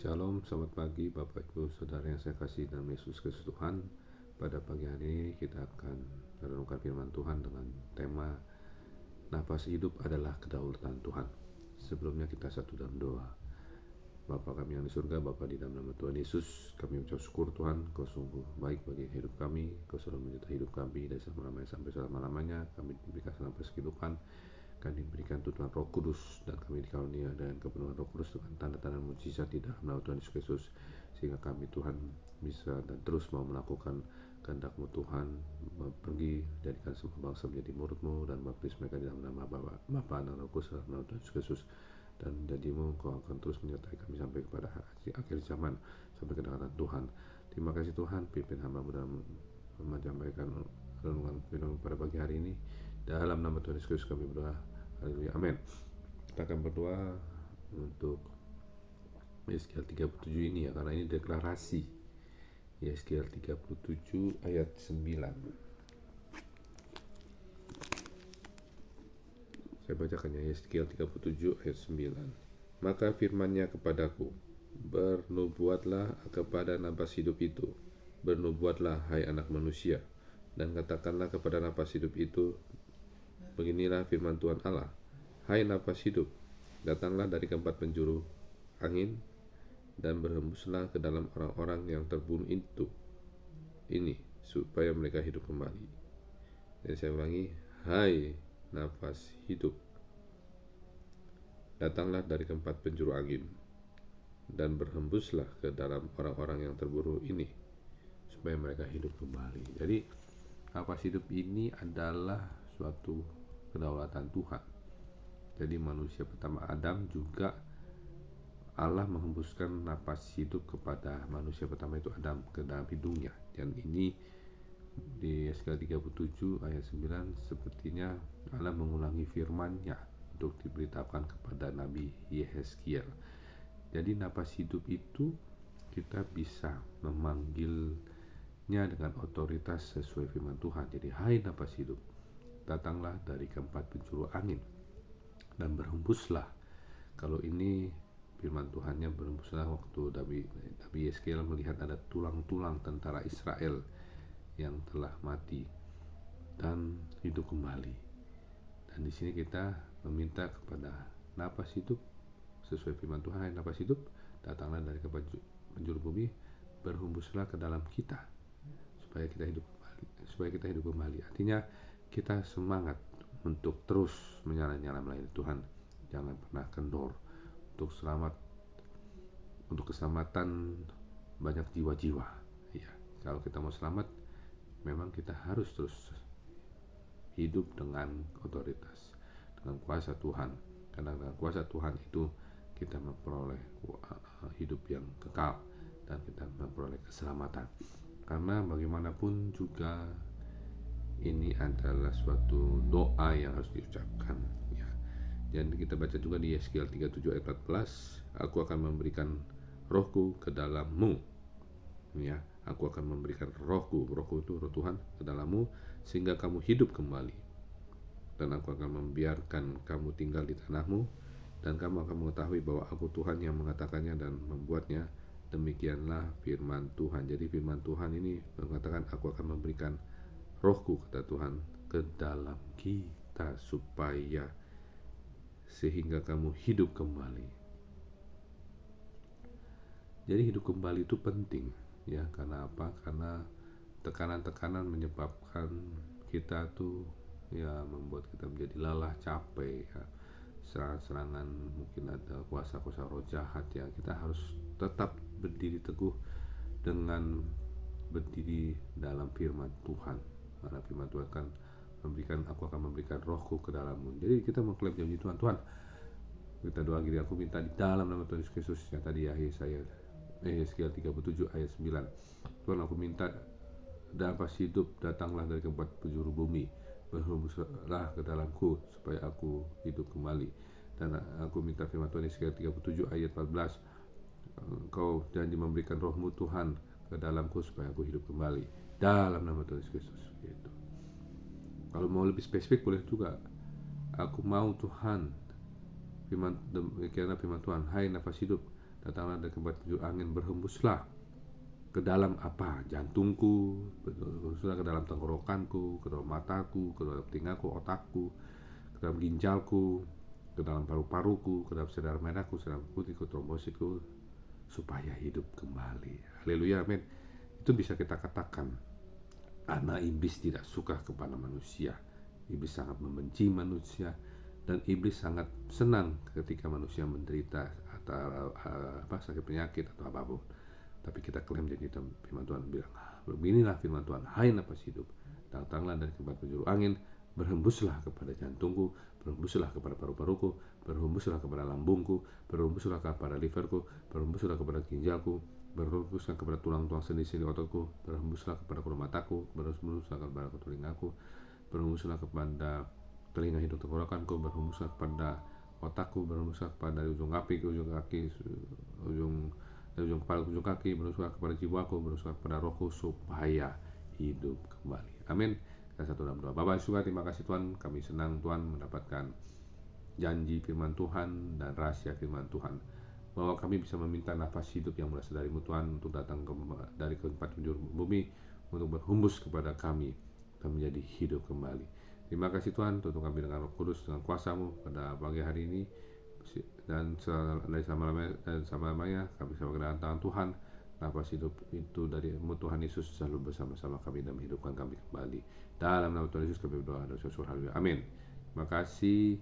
Shalom, selamat pagi Bapak Ibu Saudara yang saya kasih dalam Yesus Kristus Tuhan. Pada pagi hari ini kita akan merenungkan firman Tuhan dengan tema Napas hidup adalah kedaulatan Tuhan. Sebelumnya kita satu dalam doa. Bapa kami yang di surga, Bapa di dalam nama Tuhan Yesus, kami ucap syukur Tuhan, Kau sungguh baik bagi hidup kami, Kau selalu menyertai hidup kami dari selama-lamanya sampai selama-lamanya. Kami diberikan napas kehidupan, kami diberikan Tuhan Roh Kudus, dan kami dikarunia dengan kepenuhan Roh Kudus dengan tanda-tanda mukjizat di dalam nama Tuhan Yesus Kristus, sehingga kami Tuhan bisa dan terus mau melakukan kehendak-Mu Tuhan, pergi jadikan semua bangsa menjadi murid-Mu dan baptis mereka di dalam nama Bapa dan Roh Kudus dalam nama Tuhan Yesus Kristus. Dan janji-Mu Kau akan terus menyertai kami sampai kepada akhir zaman, sampai kedatangan Tuhan. Terima kasih Tuhan, pimpin hamba-Mu dalam menyampaikan renungan firman pada pagi hari ini. Dalam nama Tuhan Yesus Kristus kami berdoa. Haleluya, amin. Kita akan berdoa untuk Yeskiel 37 ini ya, karena ini deklarasi. Yeskiel 37 ayat 9. Saya bacakannya, Yeskiel 37 ayat 9. Maka firman-Nya kepadaku, bernubuatlah kepada napas hidup itu, bernubuatlah hai anak manusia, dan katakanlah kepada napas hidup itu, beginilah firman Tuhan Allah, hai napas hidup, datanglah dari keempat penjuru angin, dan berhembuslah ke dalam orang-orang yang terbunuh ini, supaya mereka hidup kembali. Dan saya ulangi, hai nafas hidup, datanglah dari keempat penjuru angin, dan berhembuslah ke dalam orang-orang yang terbunuh ini, supaya mereka hidup kembali. Jadi nafas hidup ini adalah suatu kedaulatan Tuhan. Jadi manusia pertama Adam juga Allah menghembuskan napas hidup kepada manusia pertama itu Adam ke dalam hidungnya. Dan ini di Yeskiel 37 ayat 9 sepertinya Allah mengulangi firman-Nya untuk diberitakan kepada Nabi Yeskiel. Jadi napas hidup itu kita bisa memanggilnya dengan otoritas sesuai firman Tuhan. Jadi hai napas hidup, datanglah dari keempat penjuru angin dan berhembuslah. Kalau ini firman Tuhannya, berhembuslah waktu Nabi Yeskiel melihat ada tulang-tulang tentara Israel yang telah mati dan hidup kembali. Dan di sini kita meminta kepada napas hidup sesuai firman Tuhan, hai napas hidup, datanglah dari penjuru bumi, berhembuslah ke dalam kita supaya kita hidup kembali. Artinya kita semangat untuk terus menyala-nyala melayani Tuhan, jangan pernah kendor untuk keselamatan banyak jiwa-jiwa. Ya, kalau kita mau selamat, memang kita harus terus hidup dengan otoritas, dengan kuasa Tuhan. Karena dengan kuasa Tuhan itu kita memperoleh hidup yang kekal dan kita memperoleh keselamatan. Karena bagaimanapun juga ini adalah suatu doa yang harus diucapkan ya. Dan kita baca juga di Yeskiel 37 ayat 14, aku akan memberikan rohku ke dalammu ya, aku akan memberikan rohku itu roh Tuhan ke dalammu, sehingga kamu hidup kembali, dan aku akan membiarkan kamu tinggal di tanahmu, dan kamu akan mengetahui bahwa aku Tuhan yang mengatakannya dan membuatnya. Demikianlah firman Tuhan. Jadi firman Tuhan ini mengatakan aku akan memberikan rohku, kata Tuhan, ke dalam kita supaya sehingga kamu hidup kembali. Jadi hidup kembali itu penting ya. Karena apa? Karena tekanan-tekanan menyebabkan kita tuh ya, membuat kita menjadi lelah, capek ya. Serangan-serangan, mungkin ada kuasa-kuasa roh jahat ya. Kita harus tetap berdiri teguh dengan berdiri dalam firman Tuhan. Karena firman Tuhan kan aku akan memberikan rohku ke dalammu. Jadi kita mengklaim janji Tuhan. Tuhan, kita doa gini, aku minta di dalam nama Tuhan Yesus Kristus yang tadi ya, Yeskiel 37 ayat 9. Tuhan, aku minta napas hidup datanglah dari keempat penjuru bumi, berhembuslah ke dalamku supaya aku hidup kembali. Dan aku minta firman Tuhan Yeskiel 37 ayat 14, Engkau janji memberikan rohmu Tuhan ke dalamku supaya aku hidup kembali, dalam nama Tuhan Yesus Kristus gitu. Kalau mau lebih spesifik boleh juga, aku mau Tuhan, demikianlah firman Tuhan, hai nafas hidup, Datanglah dari tempat penjuru angin, berhembuslah ke dalam jantungku, berhembuslah ke dalam tenggorokanku, ke dalam mataku, ke dalam telingaku, otakku, ke dalam ginjalku, ke dalam paru-paruku, ke dalam saudara merahku, saudara putihku, trombositku, supaya hidup kembali. Haleluya, amin. Itu bisa kita katakan karena iblis tidak suka kepada manusia. Iblis sangat membenci manusia, dan iblis sangat senang ketika manusia menderita atau sakit penyakit atau apapun. Tapi kita klaim jadi firman Tuhan bilang, beginilah firman Tuhan, hai napas hidup, datanglah dari tempat penjuru angin, berhembuslah kepada jantungku, berhembuslah kepada paru-paruku, berhembuslah kepada lambungku, berhembuslah kepada liverku, berhembuslah kepada ginjalku, berhembuslah kepada tulang-tulang sendi-sendi otakku, berhembuslah kepada kulit mataku, berhembuslah kepada telingaku, berhembuslah kepada telinga, hidung, tenggorokanku, berhembuslah kepada otakku, berhembuslah kepada dari ujung kaki ke ujung kaki, dari ujung kepala ke ujung kaki, berhembuslah kepada jiwaku, berhembuslah kepada rohku, supaya hidup kembali. Amin. Kita satu dalam doa. Bapak Yesus, terima kasih Tuhan, kami senang Tuhan mendapatkan janji firman Tuhan dan rahasia firman Tuhan, bahwa kami bisa meminta nafas hidup yang berasal dari-Mu Tuhan untuk datang dari tempat penjuru bumi, untuk berhembus kepada kami dan menjadi hidup kembali. Terima kasih Tuhan, tuntun kami dengan Roh Kudus, dengan kuasa-Mu pada pagi hari ini, dan dari selama-lamanya kami sama dengan tangan Tuhan. Nafas hidup itu dari-Mu Tuhan Yesus selalu bersama-sama kami dan menghidupkan kami kembali. Dalam nama Tuhan Yesus kami berdoa dan bersyukur. Haleluya. Amin. Terima kasih.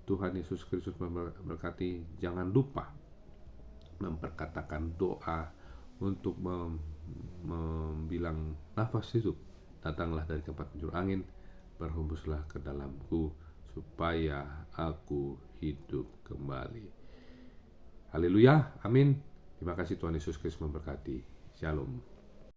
Tuhan Yesus Kristus memberkati. Jangan lupa memperkatakan doa untuk membilang nafas hidup. Datanglah dari tempat penjuru angin, berhembuslah ke dalamku, supaya aku hidup kembali. Haleluya. Amin. Terima kasih, Tuhan Yesus Kristus memberkati. Shalom.